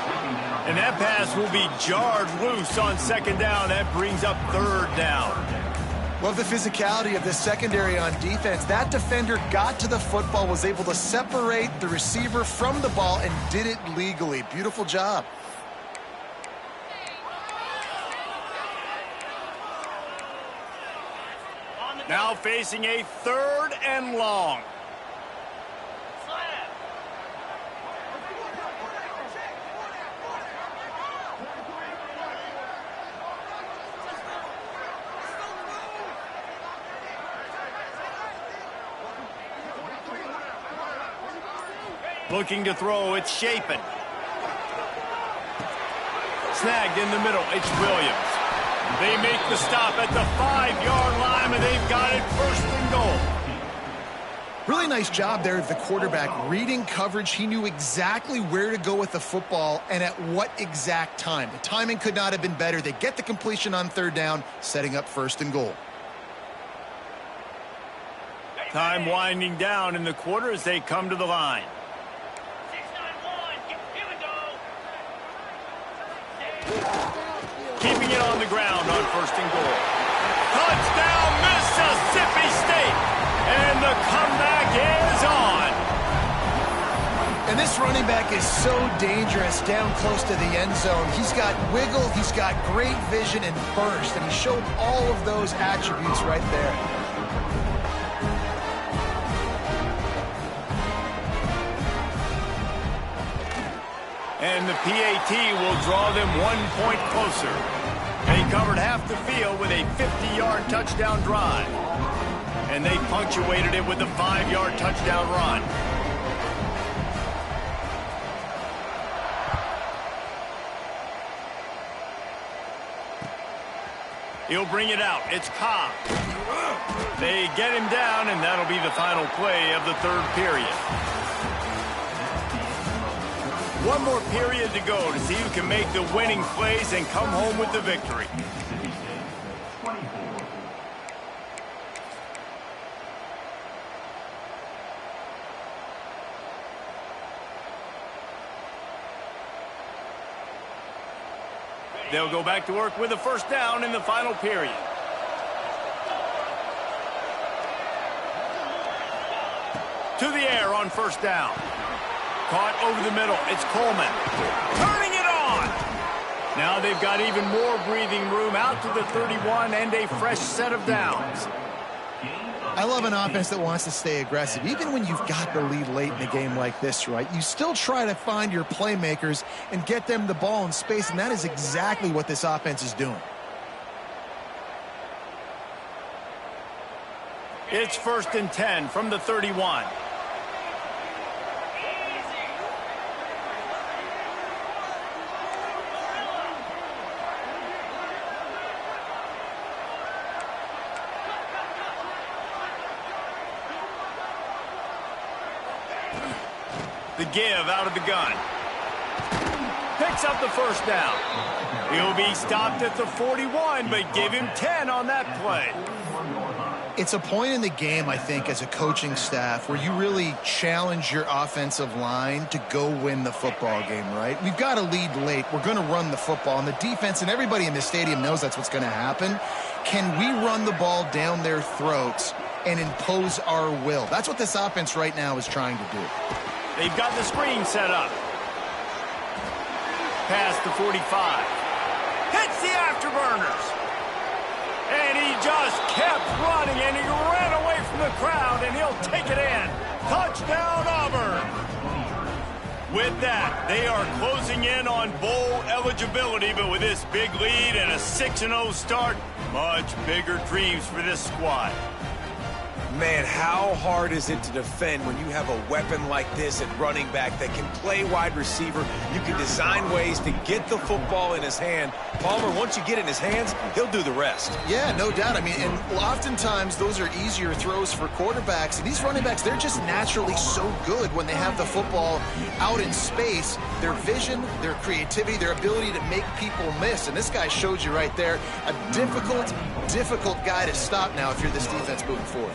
And that pass will be jarred loose on 2nd down. That brings up 3rd down. Love the physicality of this secondary on defense. That defender got to the football, was able to separate the receiver from the ball, and did it legally. Beautiful job. Now facing a 3rd and long. Slap. Looking to throw, it's Shapen. Snagged in the middle, it's Williams. They make the stop at the 5-yard line, and they've got it 1st and goal. Really nice job there of the quarterback. Reading coverage, he knew exactly where to go with the football and at what exact time. The timing could not have been better. They get the completion on 3rd down, setting up 1st and goal. Time winding down in the quarter as they come to the line. 6-9-1. Here we go. Keeping it on the ground on 1st and goal. Touchdown, Mississippi State! And the comeback is on. And this running back is so dangerous down close to the end zone. He's got wiggle, he's got great vision and burst, and he showed all of those attributes right there. And the PAT will draw them 1 point closer. They covered half the field with a 50-yard touchdown drive. And they punctuated it with a 5-yard touchdown run. He'll bring it out. It's Cobb. They get him down, and that'll be the final play of the 3rd period. One more period to go to see who can make the winning plays and come home with the victory. They'll go back to work with a 1st down in the final period. To the air on 1st down. Caught over the middle. It's Coleman. Turning it on. Now they've got even more breathing room out to the 31 and a fresh set of downs. I love an offense that wants to stay aggressive. Even when you've got the lead late in a game like this, right, you still try to find your playmakers and get them the ball in space, and that is exactly what this offense is doing. It's 1st and 10 from the 31. The give out of the gun. Picks up the 1st down. He'll be stopped at the 41, but give him 10 on that play. It's a point in the game, I think, as a coaching staff where you really challenge your offensive line to go win the football game, right? We've got to lead late. We're going to run the football. And the defense and everybody in the stadium knows that's what's going to happen. Can we run the ball down their throats and impose our will? That's what this offense right now is trying to do. They've got the screen set up. Past the 45. Hits the afterburners. And he just kept running, and he ran away from the crowd, and he'll take it in. Touchdown, Auburn. With that, they are closing in on bowl eligibility, but with this big lead and a 6-0 start, much bigger dreams for this squad. Man, how hard is it to defend when you have a weapon like this at running back that can play wide receiver? You can design ways to get the football in his hand. Palmer, once you get it in his hands, he'll do the rest. Yeah, no doubt. I mean, and oftentimes those are easier throws for quarterbacks. And these running backs, they're just naturally so good when they have the football out in space. Their vision, their creativity, their ability to make people miss. And this guy showed you right there a difficult guy to stop now if you're this defense moving forward.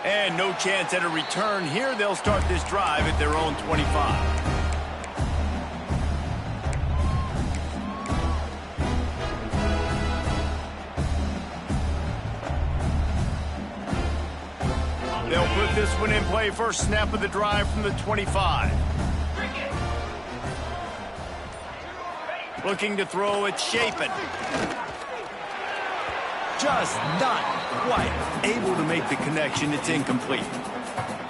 And no chance at a return here. They'll start this drive at their own 25. They'll put this one in play. First snap of the drive from the 25. Looking to throw it, Chapin. Just not quite able to make the connection. It's incomplete.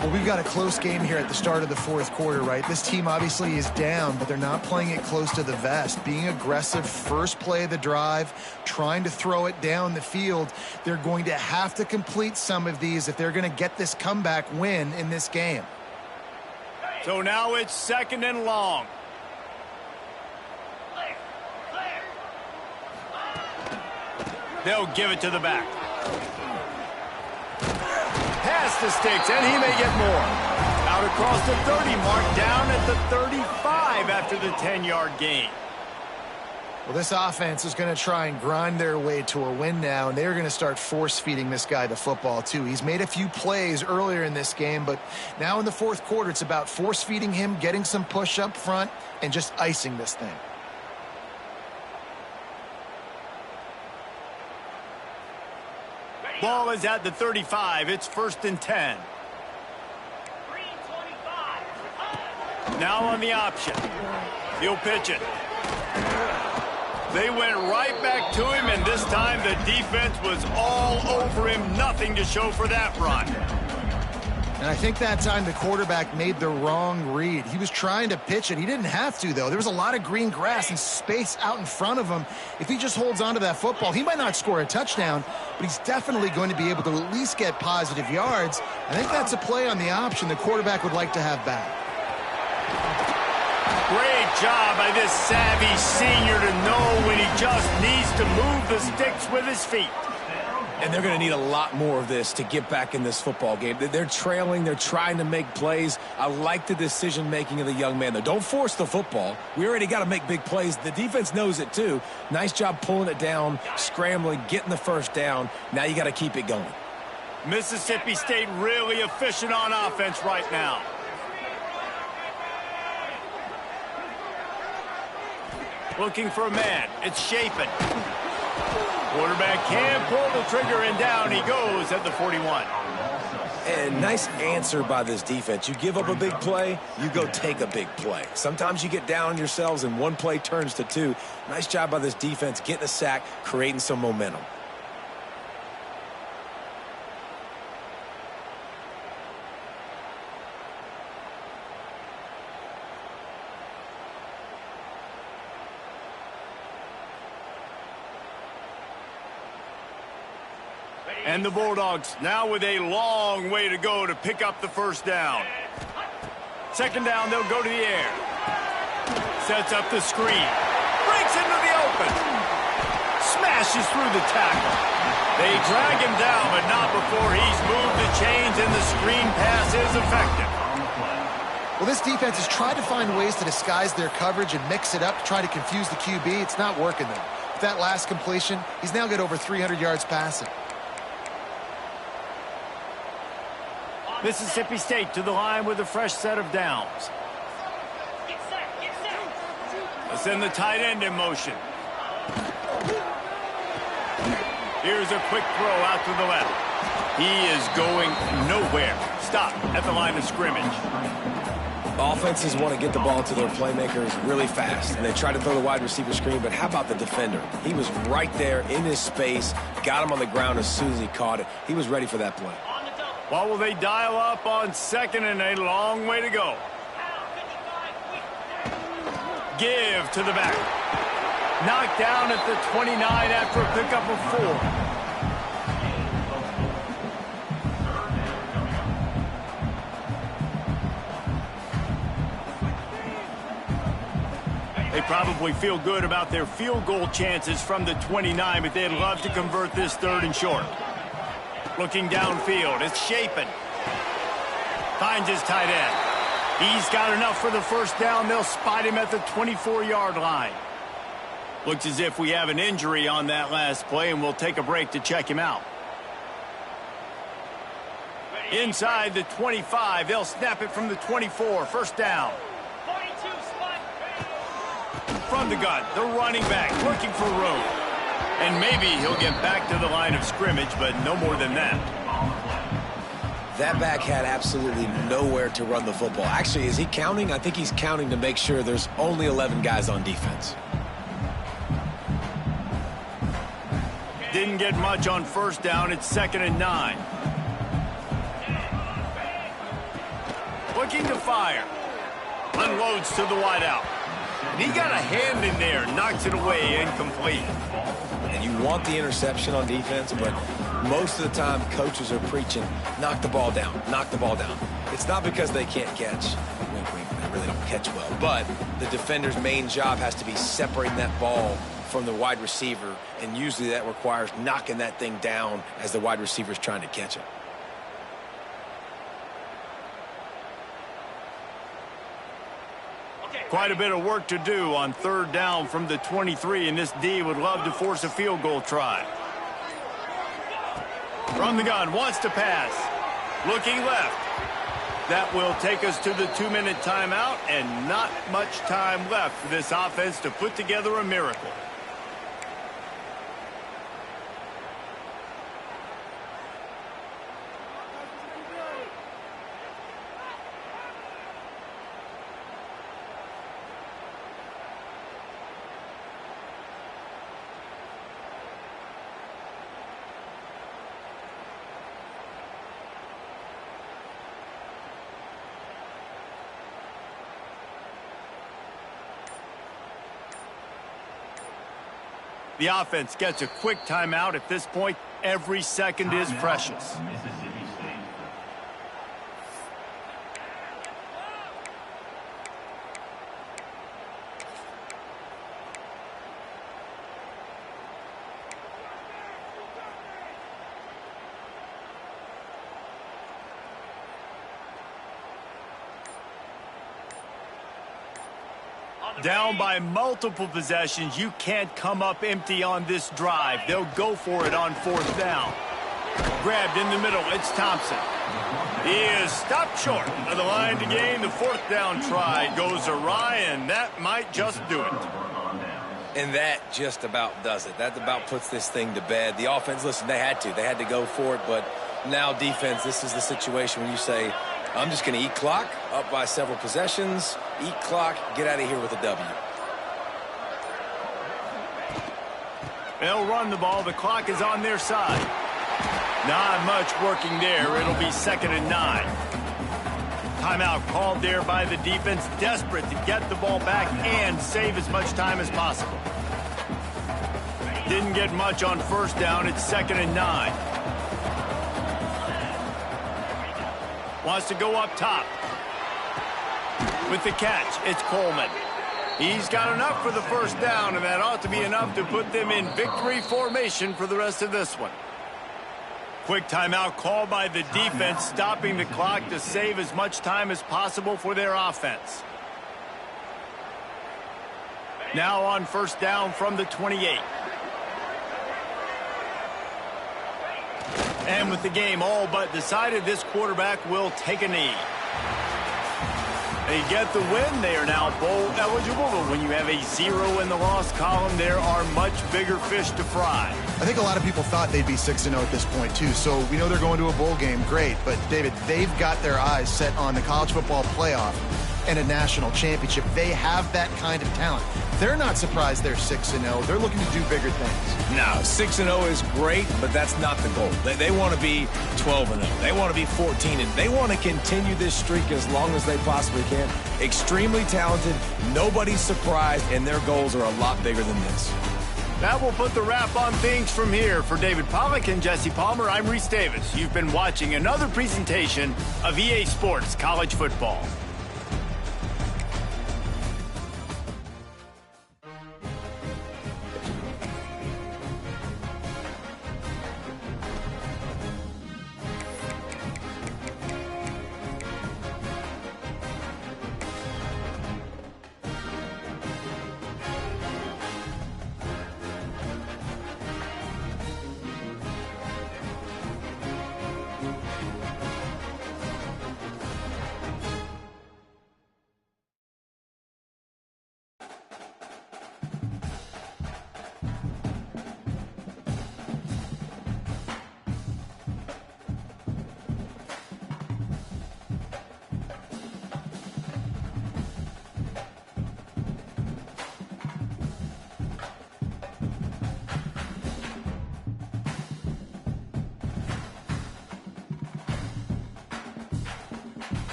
Well, we've got a close game here at the start of the fourth quarter, right? This team obviously is down, but they're not playing it close to the vest. Being aggressive, first play of the drive, trying to throw it down the field. They're going to have to complete some of these if they're going to get this comeback win in this game. So now it's 2nd and long. They'll give it to the back. Pass the sticks, and he may get more. Out across the 30 mark, down at the 35 after the 10-yard gain. Well, this offense is going to try and grind their way to a win now, and they're going to start force-feeding this guy the football, too. He's made a few plays earlier in this game, but now in the fourth quarter, it's about force-feeding him, getting some push up front, and just icing this thing. Ball is at the 35. It's 1st and 10. Now on the option. He'll pitch it. They went right back to him, and this time the defense was all over him. Nothing to show for that run. And I think that time the quarterback made the wrong read. He was trying to pitch it. He didn't have to, though. There was a lot of green grass and space out in front of him. If he just holds on to that football, he might not score a touchdown, but he's definitely going to be able to at least get positive yards. I think that's a play on the option the quarterback would like to have back. Great job by this savvy senior to know when he just needs to move the sticks with his feet. And they're going to need a lot more of this to get back in this football game. They're trailing. They're trying to make plays. I like the decision-making of the young man, though. Don't force the football. We already got to make big plays. The defense knows it, too. Nice job pulling it down, scrambling, getting the first down. Now you got to keep it going. Mississippi State really efficient on offense right now. Looking for a man. It's Chapin. Quarterback can pull the trigger, and down he goes at the 41. And nice answer by this defense. You give up a big play, you go take a big play. Sometimes you get down on yourselves and one play turns to two. Nice job by this defense getting a sack, creating some momentum. And the Bulldogs now with a long way to go to pick up the first down. 2nd down, they'll go to the air. Sets up the screen. Breaks into the open. Smashes through the tackle. They drag him down, but not before he's moved the chains and the screen pass is effective. Well, this defense has tried to find ways to disguise their coverage and mix it up to try to confuse the QB. It's not working, though. With that last completion, he's now got over 300 yards passing. Mississippi State to the line with a fresh set of downs. Get set, get set. Let's send the tight end in motion. Here's a quick throw out to the left. He is going nowhere. Stop at the line of scrimmage. Offenses want to get the ball to their playmakers really fast, and they try to throw the wide receiver screen, but how about the defender? He was right there in his space, got him on the ground as soon as he caught it. He was ready for that play. On the double. What will they dial up on second and a long way to go? Out, 55, quick. Give to the back. Knocked down at the 29 after a pickup of 4. They probably feel good about their field goal chances from the 29, but they'd love to convert this 3rd and short. Looking downfield, it's Shapen. Finds his tight end. He's got enough for the first down. They'll spot him at the 24-yard line. Looks as if we have an injury on that last play, and we'll take a break to check him out. Inside the 25, they'll snap it from the 24. First down. 42, spot. From the gun, the running back looking for room. And maybe he'll get back to the line of scrimmage, but no more than that. That back had absolutely nowhere to run the football. Actually, is he counting? I think he's counting to make sure there's only 11 guys on defense. Didn't get much on first down. It's 2nd and 9. Looking to fire. Unloads to the wideout. And he got a hand in there. Knocks it away. Incomplete. And you want the interception on defense, but most of the time coaches are preaching, knock the ball down, knock the ball down. It's not because they can't catch. Wink, wink, they really don't catch well. But the defender's main job has to be separating that ball from the wide receiver, and usually that requires knocking that thing down as the wide receiver's trying to catch it. Quite a bit of work to do on 3rd down from the 23, and this D would love to force a field goal try. From the gun, wants to pass. Looking left. That will take us to the 2-minute timeout, and not much time left for this offense to put together a miracle. The offense gets a quick timeout. At this point, every second is precious. Mississippi State. Down by multiple possessions. You can't come up empty on this drive. They'll go for it on 4th down. Grabbed in the middle. It's Thompson. He is stopped short of the line to gain. The 4th down try goes awry, and that might just do it. And that just about does it. That about puts this thing to bed. The offense, listen, they had to go for it, but now defense, this is the situation when you say, I'm just going to eat clock, up by several possessions, eat clock, get out of here with a W. They'll run the ball. The clock is on their side. Not much working there. It'll be 2nd and 9. Timeout called there by the defense, desperate to get the ball back and save as much time as possible. Didn't get much on first down. It's 2nd and 9. Wants to go up top. With the catch, it's Coleman. He's got enough for the first down, and that ought to be enough to put them in victory formation for the rest of this one. Quick timeout called by the defense, stopping the clock to save as much time as possible for their offense. Now on first down from the 28. And with the game all but decided, this quarterback will take a knee. They get the win. They are now bowl eligible, but when you have a 0 in the loss column, there are much bigger fish to fry. I think a lot of people thought they'd be 6-0 at this point, too. So we know they're going to a bowl game. Great. But, David, they've got their eyes set on the college football playoff and a national championship. They have that kind of talent. They're not surprised they're 6-0. They're looking to do bigger things. No, 6-0 is great, but that's not the goal. They want to be 12-0. They want to be 14-0. They want to continue this streak as long as they possibly can. Extremely talented. Nobody's surprised, and their goals are a lot bigger than this. That will put the wrap on things from here. For David Pollack and Jesse Palmer, I'm Reese Davis. You've been watching another presentation of EA Sports College Football.